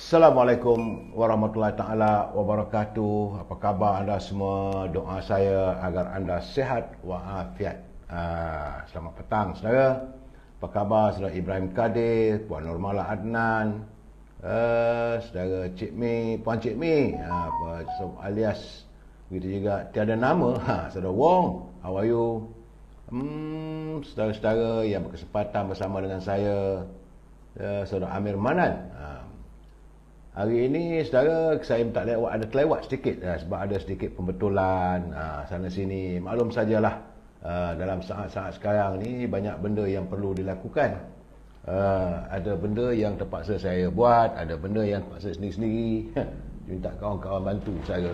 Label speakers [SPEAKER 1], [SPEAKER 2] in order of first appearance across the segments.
[SPEAKER 1] Assalamualaikum warahmatullahi taala wabarakatuh. Apa khabar anda semua? Doa saya agar anda sihat walafiat. Selamat petang saudara. Apa khabar saudara Ibrahim Kadir, Puan Nurmala Adnan, saudara Cik Mi, Puan Cik Mi, alias begitu juga tiada nama, saudara Wong, how are you? Saudara-saudara yang berkesempatan bersama dengan saya, saudara Amir Manan. Hari ini saudara saya minta ada terlewat sedikit sebab ada sedikit pembetulan sana sini. Maklum sajalah dalam saat-saat sekarang ni banyak benda yang perlu dilakukan. Ada benda yang terpaksa saya buat, ada benda yang terpaksa sendiri-sendiri. Minta kawan-kawan bantu saya.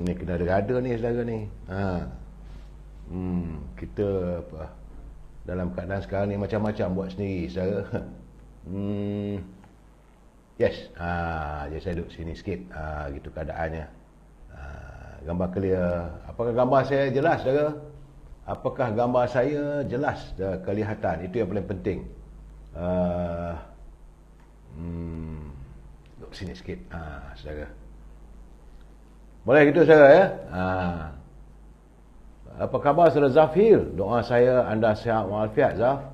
[SPEAKER 1] Ni kena ada ni saudara ni. Kita dalam keadaan sekarang ni macam-macam buat sendiri saudara. Yes. Jadi saya duduk sini sikit. Gitu keadaannya. Gambar clear. Apakah gambar saya jelas saudara? Apakah gambar saya jelas kelihatan? Itu yang paling penting. Duduk sini sikit saudara. Boleh gitu saudara ya? Apa khabar saudara Zafir? Doa saya anda sihat walafiat Zaf.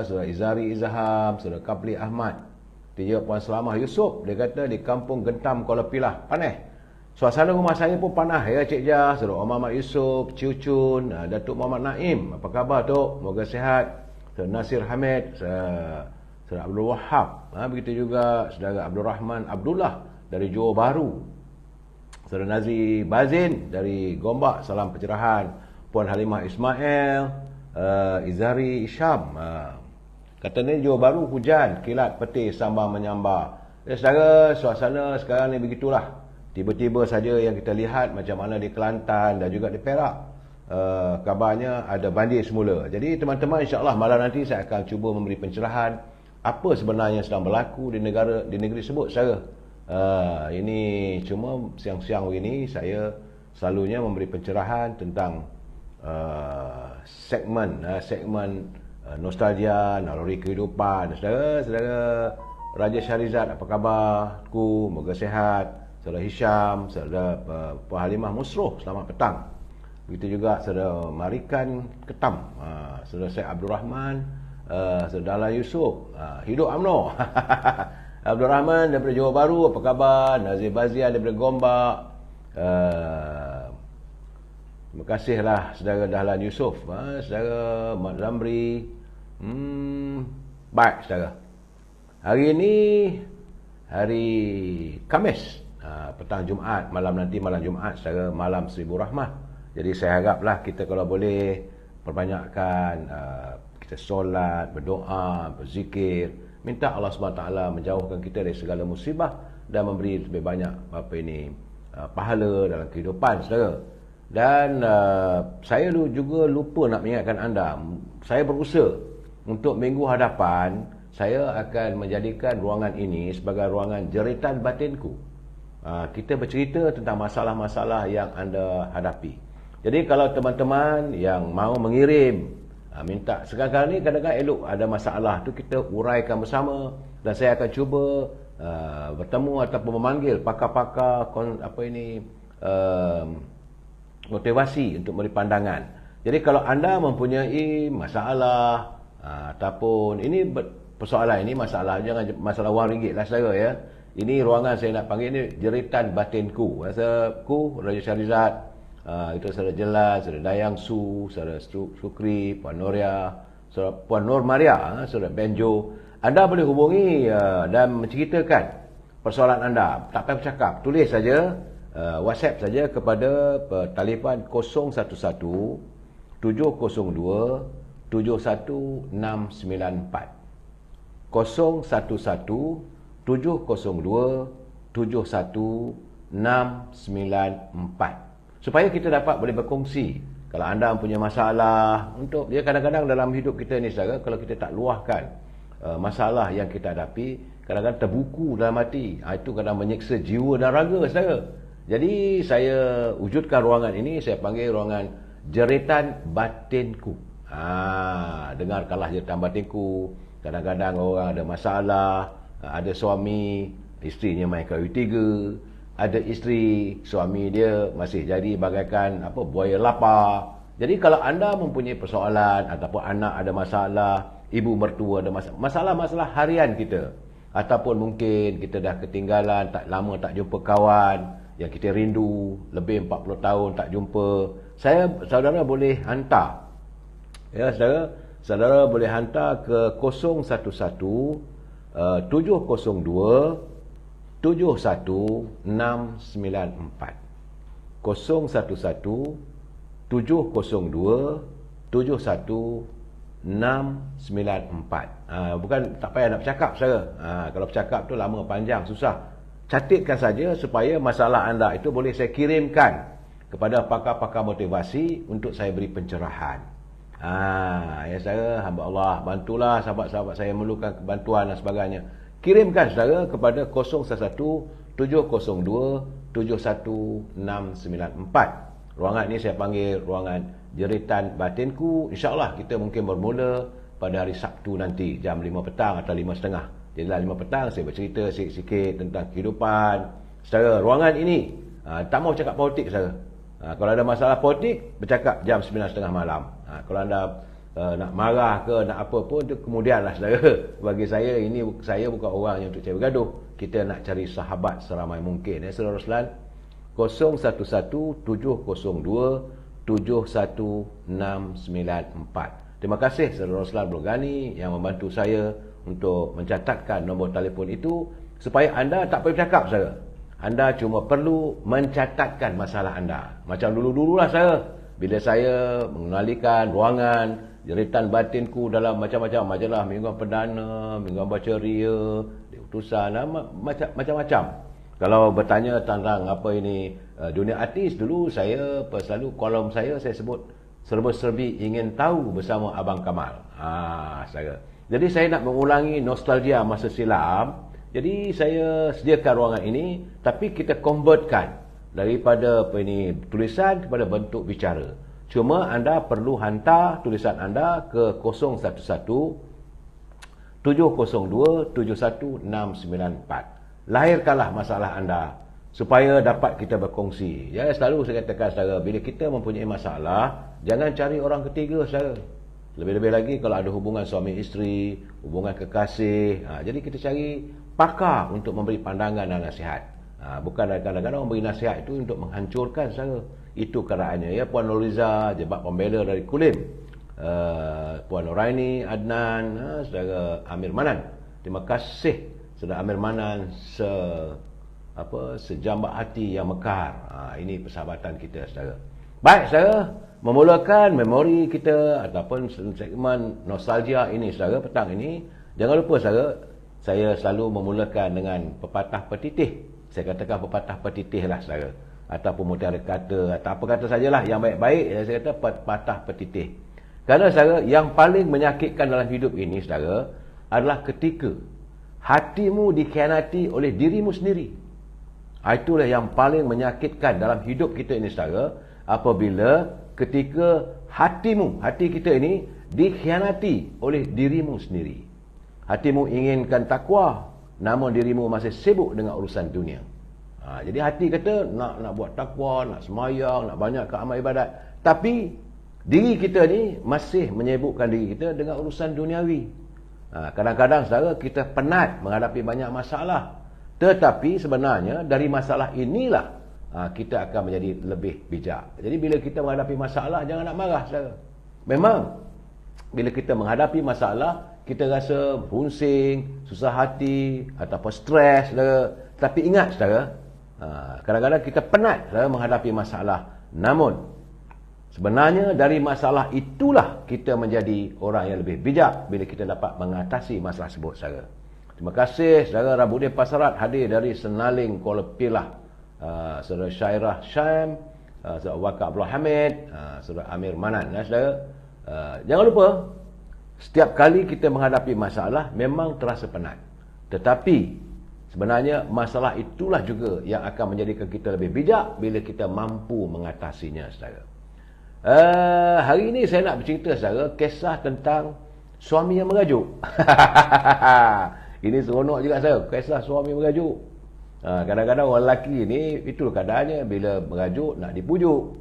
[SPEAKER 1] Saudara Izari Izham, saudara Kapli Ahmad. Dia Puan Selamah Yusof, dia kata di Kampung Gentam Kuala Pilah panas. Suasana rumah saya pun panas ya Cik Jah. Saudara Muhammad Yusof, Ciucun, Datuk Muhammad Naim. Apa khabar Tok? Moga sihat. Saudara Nasir Hamid, saudara Abdul Wahab. Begitu juga saudara Abdul Rahman Abdullah dari Johor Bahru. Saudara Nazi Bazin dari Gombak, salam pencerahan. Puan Halimah Ismail, Izari Isyam. Katanya Johor Bahru hujan, kilat petir sambar menyambar. Saudara, suasana sekarang ni begitulah. Tiba-tiba saja yang kita lihat macam mana di Kelantan dan juga di Perak. Kabarnya ada banjir semula. Jadi teman-teman, insya-Allah malam nanti saya akan cuba memberi pencerahan apa sebenarnya sedang berlaku di negeri sebut saudara. Ini cuma siang-siang ini saya selalunya memberi pencerahan tentang segmen nostalgia, naluri kehidupan. Saudara Raja Syarizat, apa khabar? Moga sihat. Saudara Hisham, saudara Puan Halimah Musroh, selamat petang. Begitu juga saudara Marikan Ketam, saudara Syed Abdul Rahman, saudara Dahlan Yusof, hidup UMNO. Abdul Rahman daripada Johor Bahru, apa khabar? Nazir Bazian daripada Gombak. Terima kasihlah saudara Dahlan Yusof, saudara Mat Zamri. Baik saudara. Hari ini hari Khamis, petang Jumaat, malam Jumaat saudara, malam Seribu Rahmah. Jadi saya haraplah kita kalau boleh perbanyakkan kita solat, berdoa, berzikir, minta Allah SWT menjauhkan kita dari segala musibah dan memberi lebih banyak pahala dalam kehidupan saudara. Dan saya juga lupa nak mengingatkan anda, saya berusaha untuk minggu hadapan saya akan menjadikan ruangan ini sebagai ruangan jeritan batinku. Kita bercerita tentang masalah-masalah yang anda hadapi. Jadi kalau teman-teman yang mahu mengirim, minta sekarang ni kadang-kadang elok ada masalah tu kita uraikan bersama, dan saya akan cuba bertemu ataupun memanggil pakar-pakar motivasi untuk memberi pandangan. Jadi kalau anda mempunyai masalah ataupun ini persoalan ini masalah, jangan masalah wang ringgit lah saudara ya. Ini ruangan saya nak panggil ni jeritan batinku. Rasa ku Raja Syarizat, itu saudara Jelas, saudara Dayang Su, saudara Sukri, Puan Noria, saudara Puan Nur Maria, saudara Benjo. Anda boleh hubungi dan menceritakan persoalan anda. Tak payah bercakap, tulis saja, WhatsApp saja kepada telefon 011 702 71694. 011 702 71694, supaya kita dapat boleh berkongsi. Kalau anda punya masalah, untuk dia kadang-kadang dalam hidup kita ni saudara, kalau kita tak luahkan masalah yang kita hadapi, kadang-kadang terbuku dalam hati. Itu kadang menyeksa jiwa dan raga saudara. Jadi saya wujudkan ruangan ini, saya panggil ruangan jeritan batinku. Dengarkanlah jeritan batinku. Kadang-kadang orang ada masalah, ada suami, isterinya main kahwin 3, ada isteri, suami dia masih jadi bagaikan buaya lapar. Jadi kalau anda mempunyai persoalan ataupun anak ada masalah, ibu mertua ada masalah-masalah harian kita, ataupun mungkin kita dah ketinggalan, tak lama tak jumpa kawan yang kita rindu, lebih 40 tahun tak jumpa, saudara boleh hantar, ya saudara boleh hantar ke 011 702 71694. 011 702 71694. Bukan, tak payah nak bercakap saudara. Kalau bercakap tu lama panjang susah. Catatkan saja supaya masalah anda itu boleh saya kirimkan kepada pakar-pakar motivasi untuk saya beri pencerahan. Ya saudara, hamba Allah, bantulah sahabat-sahabat saya memerlukan bantuan dan sebagainya. Kirimkan saudara kepada 011 702 71694. Ruangan ini saya panggil ruangan jeritan batinku. InsyaAllah kita mungkin bermula pada hari Sabtu nanti jam 5 petang atau 5.30. Jadi 5 petang saya bercerita sikit-sikit tentang kehidupan. Secara ruangan ini tak mau cakap politik saudara. Kalau ada masalah politik, bercakap jam 9.30 malam. Kalau anda nak marah ke nak apa pun, itu kemudianlah saudara. Bagi saya, saya bukan orang yang untuk cari bergaduh. Kita nak cari sahabat seramai mungkin. Saudara Roslan, 011 702 71694. Terima kasih saudara Roslan Blogani yang membantu saya untuk mencatatkan nombor telefon itu, supaya anda tak perlu cakap saudara. Anda cuma perlu mencatatkan masalah anda. Macam dulu-dululah saya, bila saya mengenalikan ruangan jeritan batinku dalam macam-macam majalah, Mingguan Perdana, Mingguan Baca Ria, Di Utusan, macam-macam. Kalau bertanya tentang apa ini dunia artis, dulu saya selalu kolom saya sebut serba-serbi ingin tahu bersama Abang Kamal. Jadi saya nak mengulangi nostalgia masa silam. Jadi saya sediakan ruangan ini, tapi kita convertkan daripada tulisan kepada bentuk bicara. Cuma anda perlu hantar tulisan anda ke 011 702 71694. Lahirkanlah masalah anda supaya dapat kita berkongsi. Ya, selalu saya katakan saudara, bila kita mempunyai masalah, jangan cari orang ketiga saudara. Lebih-lebih lagi kalau ada hubungan suami isteri, hubungan kekasih. Jadi kita cari pakar untuk memberi pandangan dan nasihat. Bukan kadang-kadang memberi nasihat itu untuk menghancurkan saudara. Itu keraannya. Ya, Puan Nuriza, jebak pembela dari Kulim, Puan Nuraini, Adnan, saudara Amir Manan. Terima kasih saudara Amir Manan, sejambak hati yang mekar. Ini persahabatan kita saudara. Baik saudara, memulakan memori kita ataupun segmen nostalgia ini saudara petang ini, jangan lupa saudara, saya selalu memulakan dengan pepatah petitih. Saya katakan pepatah petitih lah saudara, ataupun mutiara kata atau apa kata sajalah yang baik-baik, saya kata pepatah petitih. Kerana saudara, yang paling menyakitkan dalam hidup ini saudara adalah ketika hatimu dikhianati oleh dirimu sendiri. Itulah yang paling menyakitkan dalam hidup kita ini saudara, apabila ketika hati kita ini dikhianati oleh dirimu sendiri. Hatimu inginkan takwa, namun dirimu masih sibuk dengan urusan dunia. Jadi hati kata nak buat takwa, nak semayang, nak banyak amal ibadat, tapi diri kita ni masih menyibukkan diri kita dengan urusan duniawi. Kadang-kadang saudara, kita penat menghadapi banyak masalah, tetapi sebenarnya dari masalah inilah kita akan menjadi lebih bijak. Jadi bila kita menghadapi masalah, jangan nak marah saudara. Memang bila kita menghadapi masalah, kita rasa pusing, susah hati ataupun stres saudara. Tapi ingat saudara, kadang-kadang kita penat saudara menghadapi masalah. Namun sebenarnya dari masalah itulah kita menjadi orang yang lebih bijak bila kita dapat mengatasi masalah tersebut saudara. Terima kasih saudara Rabudin Pasarat hadir dari Senaling, Kuala Pilah. Saudara Syairah Syam, saudara Waqar Abdul Hamid, saudara Amir Manan. Saudara, jangan lupa, setiap kali kita menghadapi masalah memang terasa penat, tetapi sebenarnya masalah itulah juga yang akan menjadikan kita lebih bijak bila kita mampu mengatasinya saudara. Hari ini saya nak bercerita saudara kisah tentang suami yang merajuk. Ini seronok juga saya, kisah suami merajuk. Kadang-kadang orang lelaki ni itu keadaannya bila merajuk nak dipujuk.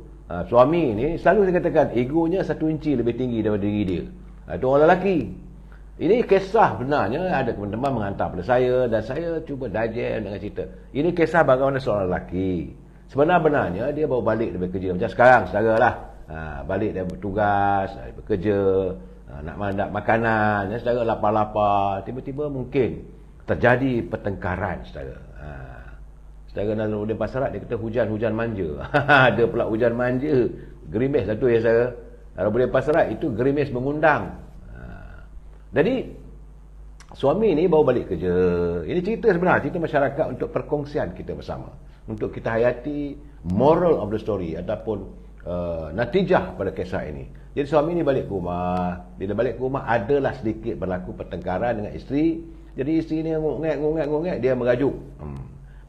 [SPEAKER 1] Suami ni selalu saya katakan egonya 1 inci lebih tinggi daripada diri dia. Itu orang lelaki. Ini kisah benarnya, ada teman-teman menghantar pada saya dan saya cuba dajem dengan cerita. Ini kisah bagaimana seorang lelaki. Sebenarnya dia baru balik dari kerja macam sekarang saudara lah. Balik dari bertugas, dari bekerja, nak makanan, saudara lapar-lapar, tiba-tiba mungkin terjadi pertengkaran saudara. Saudara Nazaruddin Pasarat dia kata hujan manja. Ada pula hujan manja, gerimis satu ya saudara. Kalau boleh Pasarat itu gerimis mengundang. Jadi suami ni baru balik kerja. Ini cerita sebenarnya, cerita masyarakat untuk perkongsian kita bersama, untuk kita hayati moral of the story ataupun natijah pada kisah ini. Jadi suami ni balik ke rumah. Bila balik ke rumah adalah sedikit berlaku pertengkaran dengan isteri. Jadi isteri ni ngongek dia merajuk.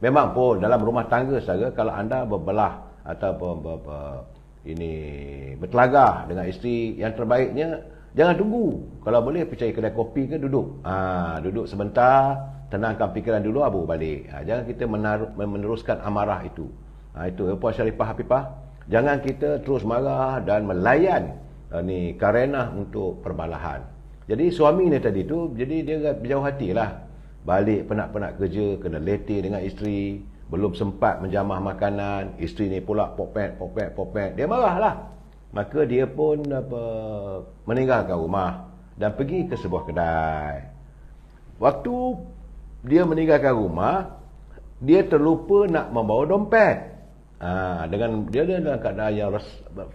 [SPEAKER 1] Memang pun dalam rumah tangga saudara, kalau anda berbelah atau bertelagah dengan isteri, yang terbaiknya jangan tunggu. Kalau boleh pergi cari kedai kopi ke duduk. Duduk sebentar, tenangkan fikiran dulu baru balik. Jangan kita meneruskan amarah itu. Itu Puan Sharifah Hafifah. Jangan kita terus marah dan melayan karenah untuk perbalahan. Jadi suami ni tadi tu, jadi dia berjauh hatilah. Balik penat-penat kerja, kena letih dengan isteri, belum sempat menjamah makanan, isteri ni pula popet. Dia marahlah. Maka dia pun meninggalkan rumah dan pergi ke sebuah kedai. Waktu dia meninggalkan rumah, dia terlupa nak membawa dompet. Dengan dia dalam keadaan yang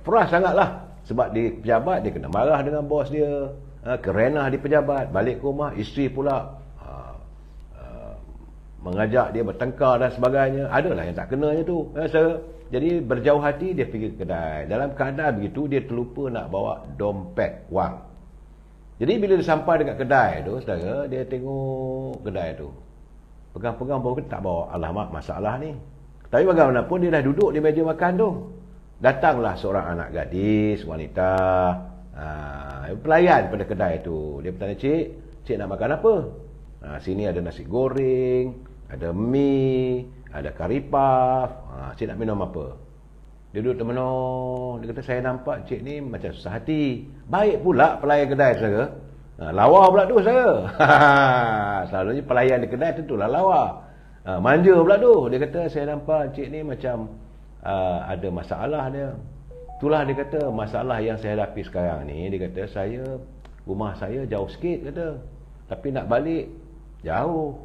[SPEAKER 1] frust sangatlah. Sebab di pejabat dia kena marah dengan bos dia, kerenah di pejabat. Balik ke rumah, isteri pula mengajak dia bertengkar dan sebagainya. Adalah yang tak kenanya tu. Jadi berjauh hati dia pergi ke kedai. Dalam keadaan begitu dia terlupa nak bawa dompet wang. Jadi bila dia sampai dekat kedai tu saudara, dia tengok kedai tu. Pegang-pegang baru tak bawa. Alamak, masalah ni. Tapi bagaimanapun dia dah duduk di meja makan tu. Datanglah seorang anak gadis, wanita, pelayan pada kedai tu. Dia bertanya, cik nak makan apa? Sini ada nasi goreng, ada mi, ada kari puff. Cik nak minum apa? Dia duduk termenung. Dia kata, saya nampak cik ni macam susah hati. Baik pula pelayan kedai saudara. Lawa pula tu saudara. Selalunya pelayan di kedai tentulah lawa. Manja pula tu. Dia kata, saya nampak cik ni macam ada masalah dia. Itulah dia kata, masalah yang saya hadapi sekarang ni. Dia kata, rumah saya jauh sikit kata. Tapi nak balik jauh.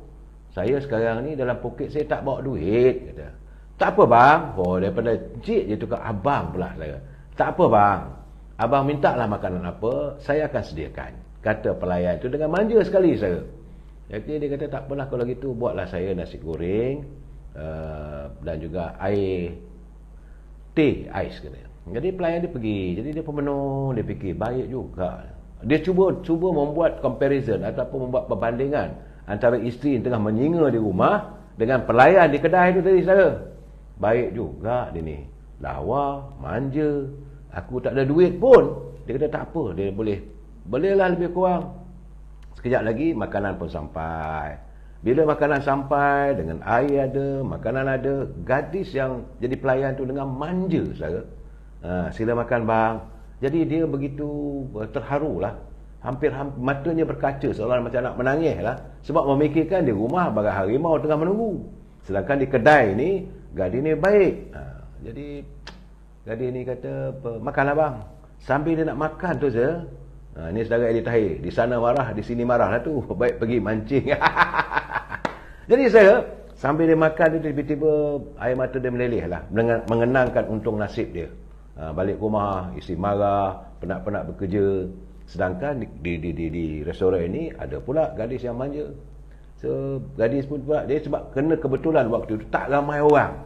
[SPEAKER 1] Saya sekarang ni dalam poket saya tak bawa duit kata. Tak apa bang. Daripada cik dia tukar abang pula saya. Tak apa bang. Abang mintalah makanan apa, saya akan sediakan. Kata pelayan tu dengan manja sekali saya. Jadi dia kata tak apalah kalau gitu, buatlah saya nasi goreng dan juga air teh ais kata. Jadi pelayan dia pergi. Jadi dia pemenung, dia fikir baik juga. Dia cuba membuat comparison ataupun membuat perbandingan antara isteri yang tengah menyinga di rumah dengan pelayan di kedai tu tadi saudara. Baik juga dia ni. Lawa, manja. Aku tak ada duit pun. Dia kata tak apa, dia bolehlah lebih kurang. Sekejap lagi makanan pun sampai. Bila makanan sampai, dengan air ada, makanan ada, gadis yang jadi pelayan tu dengan manja saudara. Sila makan bang. Jadi dia begitu terharulah. Hampir matanya berkaca seolah macam nak menangis lah. Sebab memikirkan di rumah bagai harimau tengah menunggu. Sedangkan di kedai ni, gadis ni baik. Jadi gadis ni kata, makanlah bang. Sambil dia nak makan tu saja. Ni saudara Eddie Tahir. Di sana marah, di sini marah lah tu. Baik pergi mancing. Jadi saya, sambil dia makan tu tiba-tiba air mata dia meleleh lah. Mengenangkan untung nasib dia. Balik rumah, isteri marah, penat-penat bekerja. Sedangkan di restoran ini ada pula gadis yang manja. So gadis pun pula dia sebab kena kebetulan waktu itu tak ramai orang.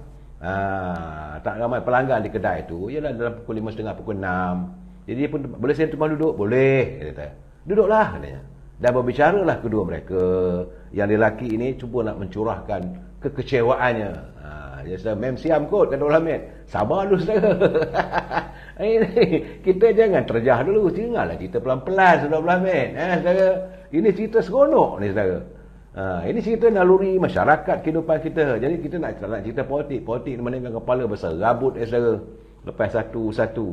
[SPEAKER 1] Tak ramai pelanggan di kedai tu. Ialah dalam pukul 5.30, pukul 6. Jadi dia pun boleh saya tumpang duduk? Boleh, dia kata. Duduklah katanya. Dan berbicaralah kedua mereka. Yang lelaki ini cuba nak mencurahkan kekecewaannya. Dia saudara, mem siam kot, kata Ulama. Sabar dulu saudara. Kita jangan terjah dulu. Tinggallah cerita pelan-pelan, saudara Ulama. Saudara, ini cerita seronok ni saudara. Ini cerita naluri masyarakat kehidupan kita. Jadi kita nak cerita politik. Politik ni mana dengan kepala besar. Rabut saudara. Lepas satu-satu.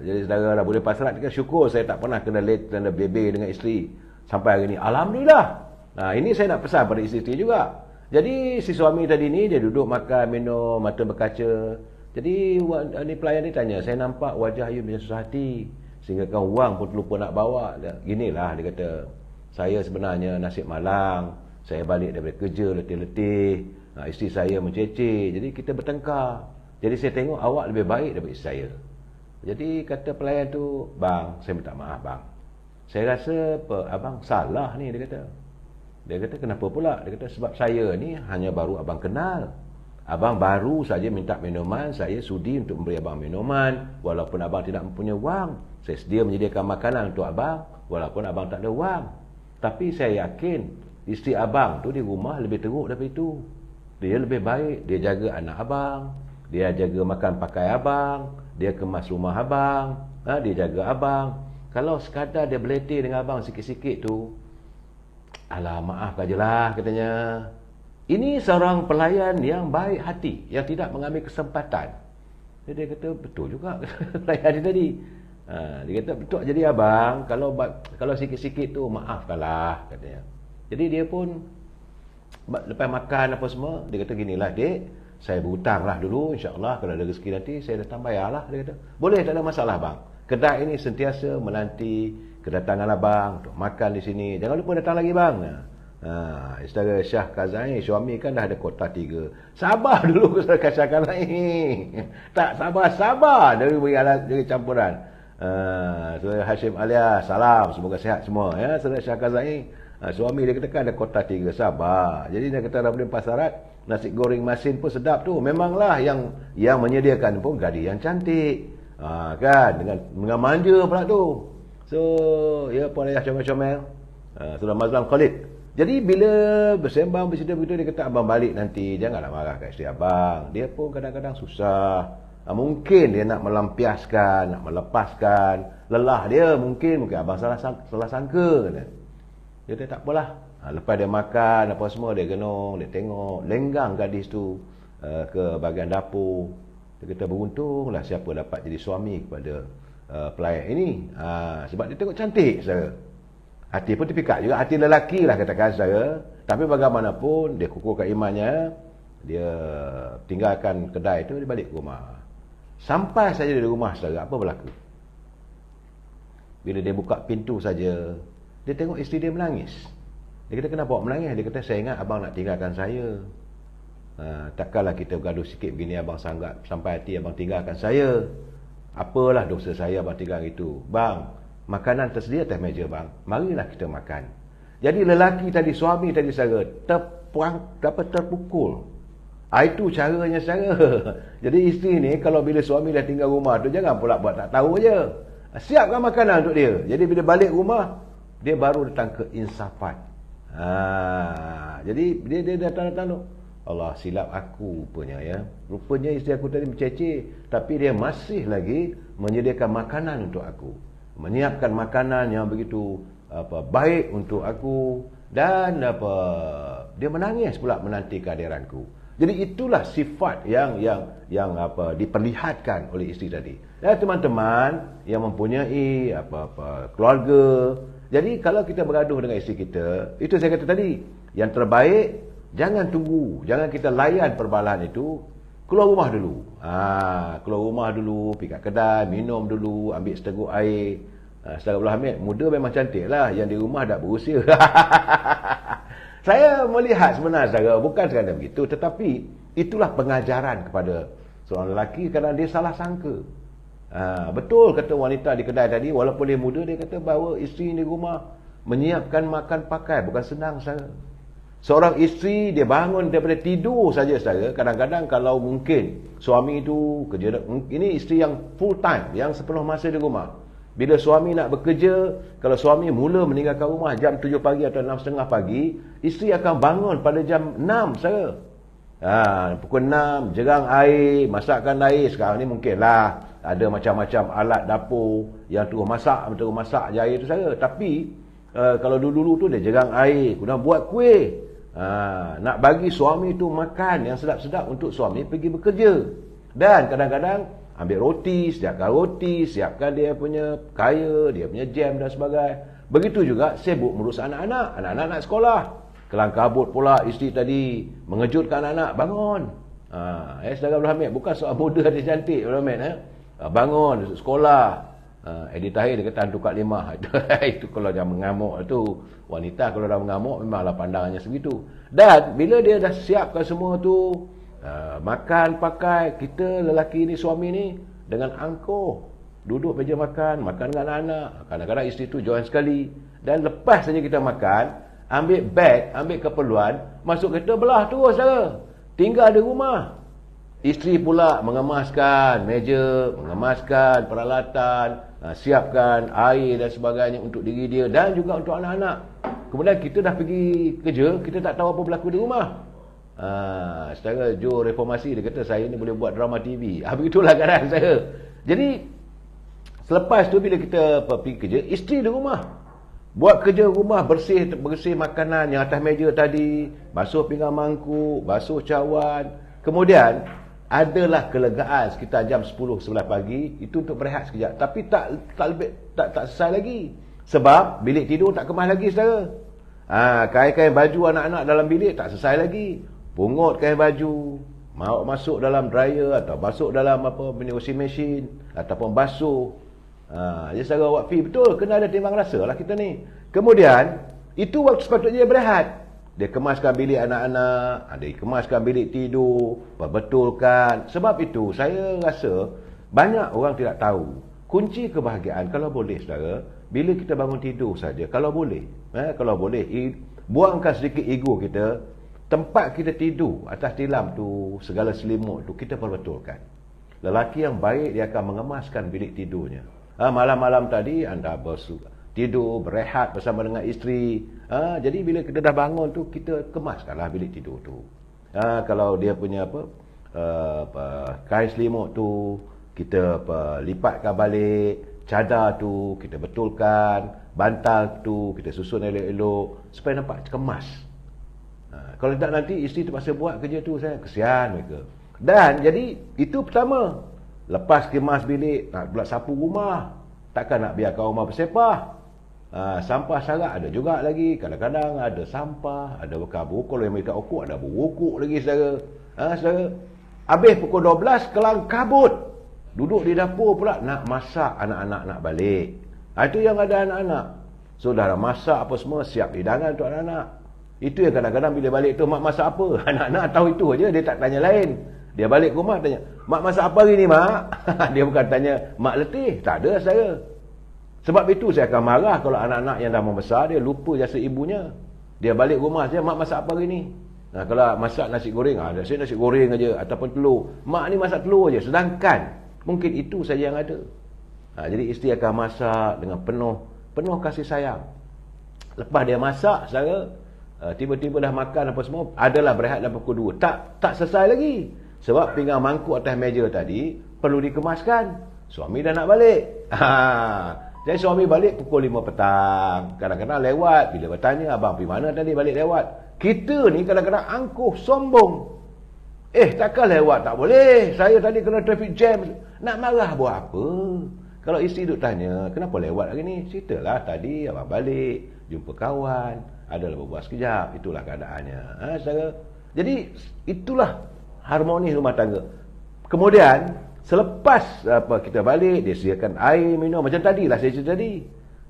[SPEAKER 1] Jadi saudara dah boleh pasrah. Syukur saya tak pernah kena late, kena bebe dengan isteri. Sampai hari ni. Alhamdulillah. Ini saya nak pesan pada isteri juga. Jadi si suami tadi ni dia duduk makan, minum, mata berkaca. Jadi ni pelayan dia tanya, saya nampak wajah you macam susah hati sehingga kan wang pun lupa nak bawa. Ginilah dia kata, saya sebenarnya nasib malang. Saya balik daripada kerja letih-letih. Isteri saya menceceh. Jadi kita bertengkar. Jadi saya tengok awak lebih baik daripada isteri saya. Jadi kata pelayan tu, bang, saya minta maaf bang. Saya rasa abang salah ni, dia kata. Dia kata, kenapa pula? Dia kata, sebab saya ni hanya baru abang kenal. Abang baru saja minta minuman, saya sudi untuk memberi abang minuman, walaupun abang tidak mempunyai wang. Saya sedia menyediakan makanan untuk abang, walaupun abang tak ada wang. Tapi saya yakin, isteri abang tu di rumah lebih teruk daripada itu. Dia lebih baik, dia jaga anak abang, dia jaga makan pakai abang, dia kemas rumah abang, dia jaga abang. Kalau sekadar dia beletih dengan abang sikit-sikit tu, alah, maaf ajalah katanya. Ini seorang pelayan yang baik hati, yang tidak mengambil kesempatan. Dia kata, betul juga pelayan dia tadi. Dia kata, betul jadi abang, kalau sikit-sikit tu maafkanlah katanya. Jadi dia pun lepas makan apa semua, dia kata ginilah dek, saya berhutang lah dulu, insya-Allah kalau ada rezeki nanti saya datang bayar lah. Dia kata, boleh, tak ada masalah bang. Kedai ini sentiasa menanti kedatangan abang untuk makan di sini. Jangan lupa datang lagi bang. Saudara Syah Kazai, suami kan dah ada kota 3. Sabar dulu saudara Syah Kazai. Tak sabar dari campuran. Saudara Hashim Alia, salam, semoga sihat semua ya. Saudara Syah Kazai, suami dia kata kan ada kota 3, sabar. Jadi dia kata Rabbul Pasarat, nasi goreng masin pun sedap tu. Memanglah yang menyediakan pun gadis yang cantik. Kan dengan manja pula tu. So, ya Puan Ayah comel-comel. Saudara Mazlan Khalid. Jadi bila bersembang bercerita begitu, dia kata abang balik nanti, janganlah marah kat isteri abang. Dia pun kadang-kadang susah. Mungkin dia nak melampiaskan, nak melepaskan lelah dia, mungkin abang salah sangka. Dia kata tak apalah. Lepas dia makan apa semua, dia genong, dia tengok, lenggang gadis tu ke bahagian dapur. Dia kata beruntunglah siapa dapat jadi suami kepada pelayan ini. Sebab dia tengok cantik saudara. Hati pun terpikat juga, hati lelaki lah katakan saudara. Tapi bagaimanapun dia kukuhkan imannya, dia tinggalkan kedai itu, dia balik ke rumah. Sampai saja di rumah saudara, apa berlaku? Bila dia buka pintu saja, dia tengok isteri dia menangis. Dia kata, kenapa awak menangis? Dia kata, saya ingat abang nak tinggalkan saya. Takkanlah kita bergaduh sikit begini abang sangat sampai hati abang tinggalkan saya. Apalah dosa saya abang tinggal itu. Bang, makanan tersedia atas meja bang, marilah kita makan. Jadi lelaki tadi, suami tadi saudara, terpukul. Itu caranya saudara. Jadi isteri ni kalau bila suami dah tinggal rumah tu, jangan pula buat tak tahu je. Siapkan makanan untuk dia. Jadi bila balik rumah, dia baru datang ke insafan. Jadi dia datang tu, Allah, silap aku rupanya ya. Rupanya isteri aku tadi menceceh, tapi dia masih lagi menyediakan makanan untuk aku. Menyiapkan makanan yang begitu baik untuk aku, dan dia menangis pula menanti kehadiranku. Jadi itulah sifat yang diperlihatkan oleh isteri tadi. Dan teman-teman yang mempunyai keluarga, jadi kalau kita bergaduh dengan isteri kita, itu saya kata tadi, yang terbaik jangan tunggu, jangan kita layan perbalahan itu, keluar rumah dulu. Keluar rumah dulu, pergi kat kedai, minum dulu, ambil seteguk air. Saudara Abdul Hamid, muda memang cantik lah, yang di rumah dah berusia. Saya melihat sebenarnya saudara, bukan sekadar begitu, tetapi itulah pengajaran kepada seorang lelaki kerana dia salah sangka. Betul kata wanita di kedai tadi, walaupun dia muda, dia kata bahawa isteri di rumah menyiapkan makan pakai bukan senang saudara. Seorang isteri dia bangun daripada tidur saja saudara. Kadang-kadang kalau mungkin suami itu kerja, ini isteri yang full time, yang sepenuh masa di rumah. Bila suami nak bekerja, kalau suami mula meninggalkan rumah jam 7 pagi atau 6.30 pagi, isteri akan bangun pada jam 6 saudara. Pukul 6, jerang air, masakkan air. Sekarang ni mungkinlah ada macam-macam alat dapur yang terus masak je air tu saya. Tapi kalau dulu-dulu tu dia jerang air, kemudian buat kuih. Nak bagi suami tu makan yang sedap-sedap untuk suami pergi bekerja. Dan kadang-kadang ambil roti, siapkan dia punya kaya, dia punya jam dan sebagainya. Begitu juga sibuk mengurus anak-anak nak sekolah. Kelang kabut pula isteri tadi mengejutkan anak-anak, bangun. Saudara Abdul Hamid, bukan soal muda dia cantik Abdul Hamid, bangun sekolah. Edit Tahir dia kata hantu Kak Limah. Itu kalau dia mengamuk tu, wanita kalau dah mengamuk memanglah pandangannya segitu. Dan bila dia dah siapkan semua tu, makan pakai, kita lelaki ni, suami ni dengan angkuh duduk meja makan dengan anak-anak. Kadang-kadang isteri tu join sekali. Dan lepas saja kita makan, ambil beg, ambil keperluan, masuk kereta belah terus saja. Tinggal di rumah. Isteri pula mengemaskan meja, mengemaskan peralatan, siapkan air dan sebagainya untuk diri dia dan juga untuk anak-anak. Kemudian kita dah pergi kerja, kita tak tahu apa berlaku di rumah. Secara Joe reformasi dia kata saya ni boleh buat drama TV. Begitulah keadaan saya. Jadi selepas tu bila kita pergi kerja, isteri di rumah buat kerja rumah, bersih makanan yang atas meja tadi, basuh pinggan mangkuk, basuh cawan. Kemudian adalah kelegaan sekitar jam 10-11 pagi itu untuk berehat sekejap. Tapi tak selesai lagi. Sebab bilik tidur tak kemas lagi saudara. Kain-kain baju anak-anak dalam bilik tak selesai lagi. Pungut kain baju, mau masuk dalam dryer atau masuk dalam washing machine ataupun basuh. Jadi secara wakfi betul kena ada timbang rasa lah kita ni. Kemudian itu waktu sepatutnya dia berehat. Dia kemaskan bilik anak-anak, dia kemaskan bilik tidur, perbetulkan. Sebab itu saya rasa banyak orang tidak tahu kunci kebahagiaan kalau boleh saudara, bila kita bangun tidur saja, kalau boleh buangkan sedikit ego kita, tempat kita tidur atas tilam tu, segala selimut tu kita perbetulkan. Lelaki yang baik dia akan mengemaskan bilik tidurnya. Malam-malam tadi anda tidur, berehat bersama dengan isteri. Jadi bila kita dah bangun tu, kita kemaskanlah bilik tidur tu. Kalau dia punya kain selimut tu, kita lipatkan balik. Cadar tu kita betulkan. Bantal tu kita susun elok-elok supaya nampak kemas. Kalau tidak nanti isteri terpaksa buat kerja tu, saya kesian mereka. Dan jadi itu pertama. Lepas kemas bilik, nak pula sapu rumah. Takkan nak biarkan rumah bersepah. Sampah sarak ada juga lagi. Kadang-kadang ada sampah, ada bekas berukuk. Kalau yang mereka ukuk, ada berukuk lagi saudara. Saudara, habis pukul 12 kelang kabut. Duduk di dapur pula nak masak, anak-anak nak balik. Itu yang ada anak-anak. So dah masak apa semua, siap hidangan untuk anak-anak. Itu yang kadang-kadang bila balik tu, mak masak apa? Anak-anak tahu itu aja, dia tak tanya lain. Dia balik ke rumah tanya, mak masak apa hari ni mak? Dia bukan tanya, mak letih. Tak ada saya. Sebab itu saya akan marah kalau anak-anak yang dah membesar, dia lupa jasa ibunya. Dia balik rumah saja, mak masak apa hari ni? Kalau masak nasi goreng, saya nasi goreng aja ataupun telur. Mak ni masak telur aja. Sedangkan mungkin itu saja yang ada. Jadi isteri akan masak dengan penuh kasih sayang. Lepas dia masak, saya tiba-tiba dah makan apa semua, adalah berehat dalam pukul 2. Tak selesai lagi. Sebab pinggan mangkuk atas meja tadi perlu dikemaskan. Suami dah nak balik. Jadi suami balik pukul 5 petang. Kadang-kadang lewat. Bila bertanya, abang pergi mana tadi balik lewat? Kita ni kadang-kadang angkuh, sombong. Takkan lewat tak boleh. Saya tadi kena traffic jam. Nak marah buat apa? Kalau isteri duk tanya, kenapa lewat hari ni? Ceritalah tadi abang balik, jumpa kawan, adalah berbual sekejap. Itulah keadaannya. Jadi itulah harmoni rumah tangga. Kemudian selepas kita balik, dia sediakan air minum macam tadilah saya cerita tadi.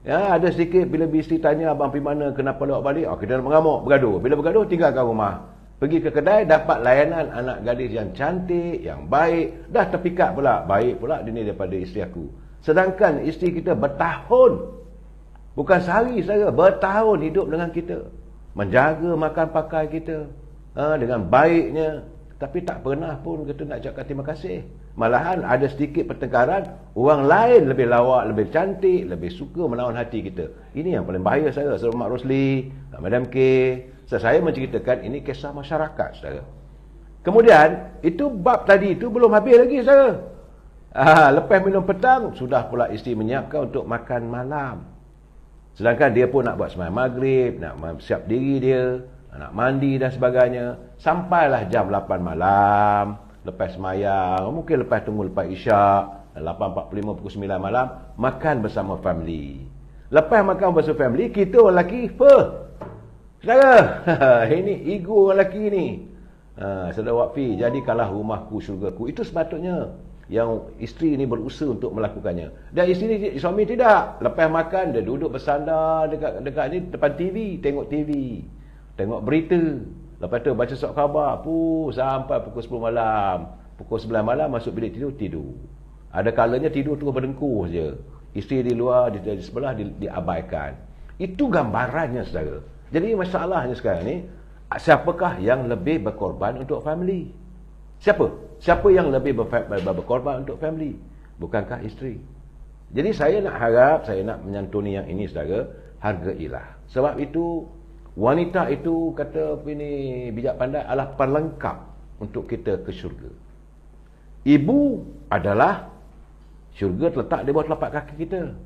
[SPEAKER 1] Ada sedikit bila isteri tanya abang pergi mana, kenapa lewat balik, kita nak mengamuk, bergaduh. Bila bergaduh, tinggalkan rumah, pergi ke kedai, dapat layanan anak gadis yang cantik, yang baik, dah terpikat pula, baik pula dia ni daripada isteri aku. Sedangkan isteri kita bertahun, bukan sehari saja, bertahun hidup dengan kita, menjaga makan pakai kita dengan baiknya. Tapi tak pernah pun kita nak cakap terima kasih. Malahan ada sedikit pertengkaran, orang lain lebih lawak, lebih cantik, lebih suka menawan hati kita. Ini yang paling bahaya saya. Saudara Mak Rosli, Madam K, saya menceritakan ini kisah masyarakat saudara. Kemudian, itu bab tadi itu belum habis lagi saudara. Lepas minum petang, sudah pula isteri menyiapkan untuk makan malam. Sedangkan dia pun nak buat sembahyang maghrib, nak siap diri dia, nak mandi dan sebagainya. Sampailah jam 8 malam, lepas sembahyang, mungkin lepas isyak, 8.45 pukul 9 malam, makan bersama family. Lepas makan bersama family, kita orang lelaki, saudara, ini ego orang lelaki ni. Saudara Wakfi, jadikanlah rumahku syurgaku. Itu sepatutnya yang isteri ni berusaha untuk melakukannya. Dan isteri suami tidak. Lepas makan, dia duduk bersandar dekat ni, depan TV, tengok TV, tengok berita. Lepas tu baca surat khabar, sampai pukul 10 malam. Pukul 9 malam masuk bilik tidur. Ada kalanya tidur terus berdengkur je. Isteri di luar, di sebelah diabaikan. Itu gambarannya saudara. Jadi masalahnya sekarang ni, siapakah yang lebih berkorban untuk family? Siapa yang lebih berkorban untuk family? Bukankah isteri? Jadi saya nak menyantuni yang ini saudara, hargailah. Sebab itu wanita itu kata ini bijak pandai adalah pelengkap untuk kita ke syurga. Ibu adalah syurga terletak di bawah telapak kaki kita.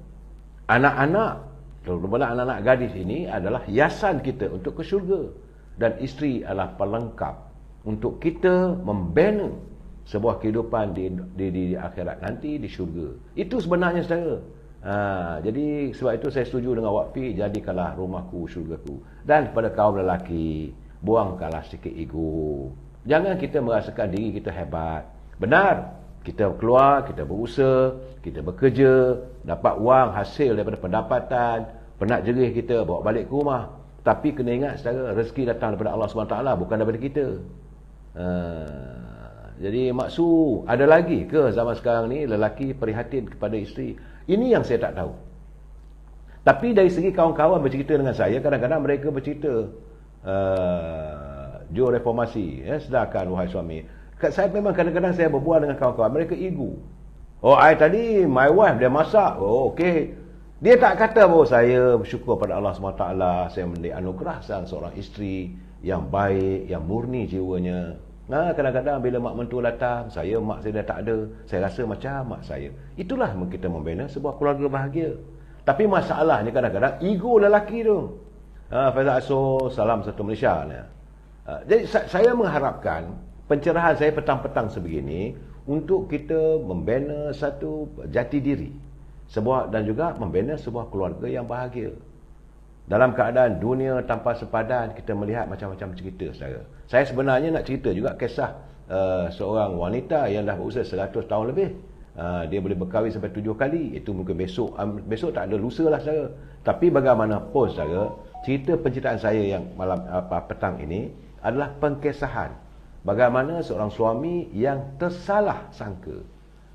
[SPEAKER 1] Anak-anak, terutama anak-anak gadis ini adalah hiasan kita untuk ke syurga. Dan isteri adalah pelengkap untuk kita membina sebuah kehidupan di akhirat nanti, di syurga. Itu sebenarnya saudara. Jadi sebab itu saya setuju dengan Wakfi, jadikanlah rumahku syurgaku. Dan kepada kaum lelaki, buangkanlah sikit ego. Jangan kita merasakan diri kita hebat. Benar, kita keluar, kita berusaha, kita bekerja, dapat wang hasil daripada pendapatan, penat jerih kita bawa balik ke rumah. Tapi kena ingat saudara, rezeki datang daripada Allah SWT, bukan daripada kita. Jadi maksud, ada lagi ke zaman sekarang ni lelaki prihatin kepada isteri? Ini yang saya tak tahu. Tapi dari segi kawan-kawan bercerita dengan saya, kadang-kadang mereka bercerita, jom reformasi, sedarkan wahai suami. Saya memang kadang-kadang saya berbual dengan kawan-kawan, mereka ego. Tadi my wife dia masak, okey. Dia tak kata bahawa saya bersyukur pada Allah SWT, saya dianugerahkan seorang isteri yang baik, yang murni jiwanya. Kadang-kadang bila mak mentua datang, mak saya dah tak ada, saya rasa macam mak saya. Itulah kita membina sebuah keluarga bahagia. Tapi masalahnya kadang-kadang ego lelaki tu. Faizal Asor, salam satu Malaysia. Jadi saya mengharapkan pencerahan saya petang-petang sebegini untuk kita membina satu jati diri. Dan juga membina sebuah keluarga yang bahagia. Dalam keadaan dunia tanpa sepadan, kita melihat macam-macam cerita saudara. Saya sebenarnya nak cerita juga kisah seorang wanita yang dah berusia 100 tahun lebih. Dia boleh berkahwin sampai 7 kali. Itu mungkin besok tak ada, lusa lah saudara. Tapi bagaimanapun saudara, cerita penceritaan saya yang malam petang ini adalah pengkisahan bagaimana seorang suami yang tersalah sangka.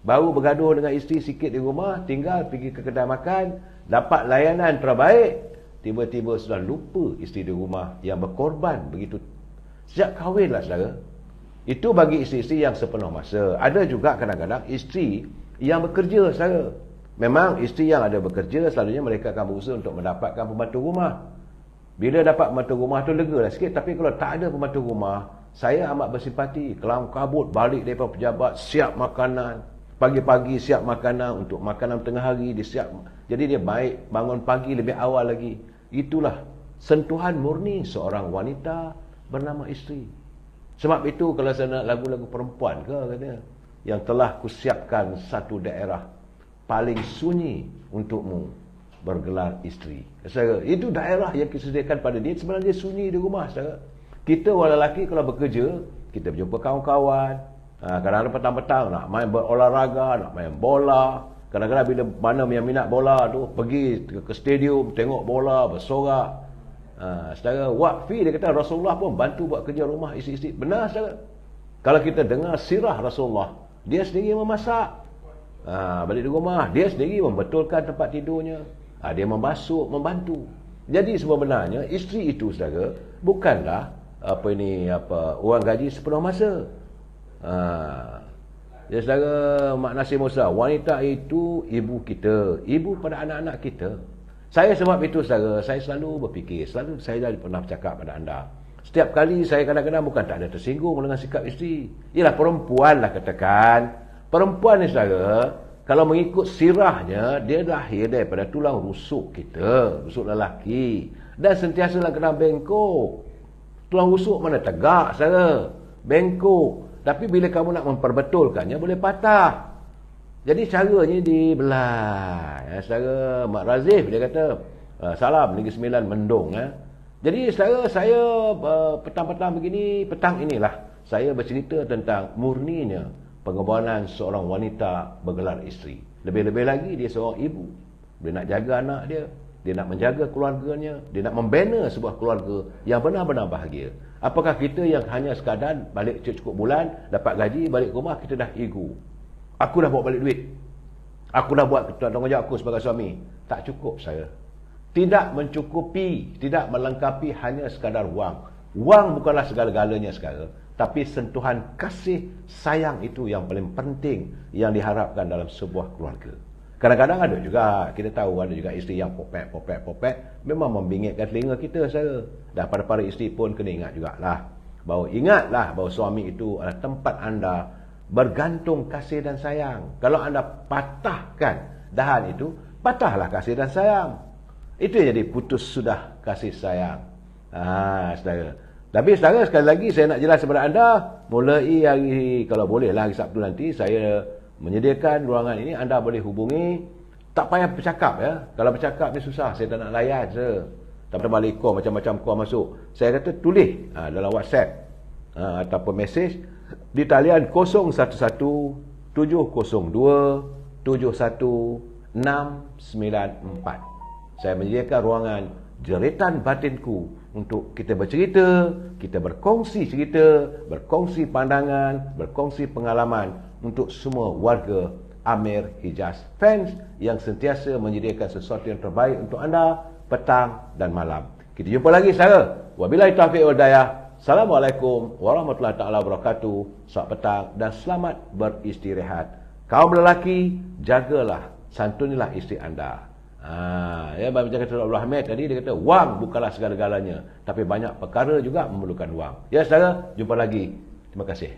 [SPEAKER 1] Baru bergaduh dengan isteri sikit di rumah, tinggal pergi ke kedai makan, dapat layanan terbaik, tiba-tiba sudah lupa isteri di rumah yang berkorban begitu. Sejak kahwin lah saudara. Itu bagi isteri-isteri yang sepenuh masa. Ada juga kadang-kadang isteri yang bekerja saudara. Memang isteri yang ada bekerja, selalunya mereka akan berusaha untuk mendapatkan pembantu rumah. Bila dapat pembantu rumah tu lega lah sikit. Tapi kalau tak ada pembantu rumah, saya amat bersimpati. Kelam kabut balik daripada pejabat, siap makanan. Pagi-pagi siap makanan, untuk makanan tengah hari dia siap. Jadi dia baik bangun pagi lebih awal lagi. Itulah sentuhan murni seorang wanita bernama isteri. Sebab itu kalau saya nak lagu-lagu perempuan ke katanya, yang telah kusiapkan satu daerah paling sunyi untukmu bergelar isteri. Saudara, itu daerah yang disediakan pada dia, sebenarnya sunyi di rumah saudara. Kita orang lelaki kalau bekerja, kita berjumpa kawan-kawan. Kadang-kadang petang-petang nak main berolahraga, nak main bola. Kadang-kadang bila mana yang minat bola tu, pergi ke stadium, tengok bola, bersorak. Saudara, Wakfi dia kata Rasulullah pun bantu buat kerja rumah isteri-isteri. Benar saudara. Kalau kita dengar sirah Rasulullah, dia sendiri memasak. Balik di rumah, dia sendiri membetulkan tempat tidurnya. Dia membasuh, membantu. Jadi sebenarnya isteri itu saudara, bukanlah orang gaji sepenuh masa. Ya saudara, Mak Nasir Musa, wanita itu ibu kita, ibu pada anak-anak kita. Saya sebab itu saudara, saya selalu berfikir, saya dah pernah bercakap pada anda, Setiap kali saya kadang-kadang bukan tak ada tersinggung dengan sikap isteri. Ialah perempuan lah katakan. Perempuan ni saudara, kalau mengikut sirahnya, dia lahir daripada tulang rusuk kita, rusuk lelaki. Dan sentiasa lah kena bengkok. Tulang rusuk mana tegak saudara, bengkok. Tapi bila kamu nak memperbetulkannya, boleh patah. Jadi caranya dibelah. Saudara Mak Razif dia kata, salam Negeri Sembilan Mendung. Jadi saudara, saya petang-petang begini, petang inilah saya bercerita tentang murninya pengorbanan seorang wanita bergelar isteri. Lebih-lebih lagi dia seorang ibu. Dia nak jaga anak dia, dia nak menjaga keluarganya, dia nak membina sebuah keluarga yang benar-benar bahagia. Apakah kita yang hanya sekadar balik cukup bulan, dapat gaji, balik rumah kita dah ego. Aku dah bawa balik duit, aku dah buat tanggungjawab aku sebagai suami. Tak cukup saya. Tidak mencukupi, tidak melengkapi hanya sekadar wang. Wang bukanlah segala-galanya sekarang, tapi sentuhan kasih sayang itu yang paling penting yang diharapkan dalam sebuah keluarga. Kadang-kadang ada juga, kita tahu ada juga isteri yang popek, memang membingitkan telinga kita saya. Dan pada para isteri pun kena ingat jugalah, ingatlah bahawa suami itu adalah tempat anda bergantung kasih dan sayang. Kalau anda patahkan dahan itu, patahlah kasih dan sayang. Itu yang jadi putus sudah kasih sayang. Saudara. Tapi saudara, sekali lagi saya nak jelas kepada anda, mulai hari, kalau bolehlah hari Sabtu nanti, saya menyediakan ruangan ini, anda boleh hubungi. Tak payah bercakap ya. Kalau bercakap ni susah, saya tak nak layan saya. Tak balik call, macam-macam call masuk. Saya kata tulis dalam WhatsApp ataupun mesej di talian 011 702 71694. Saya menyediakan ruangan jeritan batinku untuk kita bercerita, kita berkongsi cerita, berkongsi pandangan, berkongsi pengalaman untuk semua warga Amir Hijaz Fans yang sentiasa menyediakan sesuatu yang terbaik untuk anda petang dan malam. Kita jumpa lagi saudara. Wabillahi taufiq wal hidayah. Assalamualaikum warahmatullahi taala wabarakatuh. Selamat petang dan selamat beristirahat. Kaum lelaki, jagalah, santunilah isteri anda. Macam kata Abdul Hamid tadi, dia kata wang bukanlah segala-galanya, tapi banyak perkara juga memerlukan wang. Ya saudara, jumpa lagi. Terima kasih.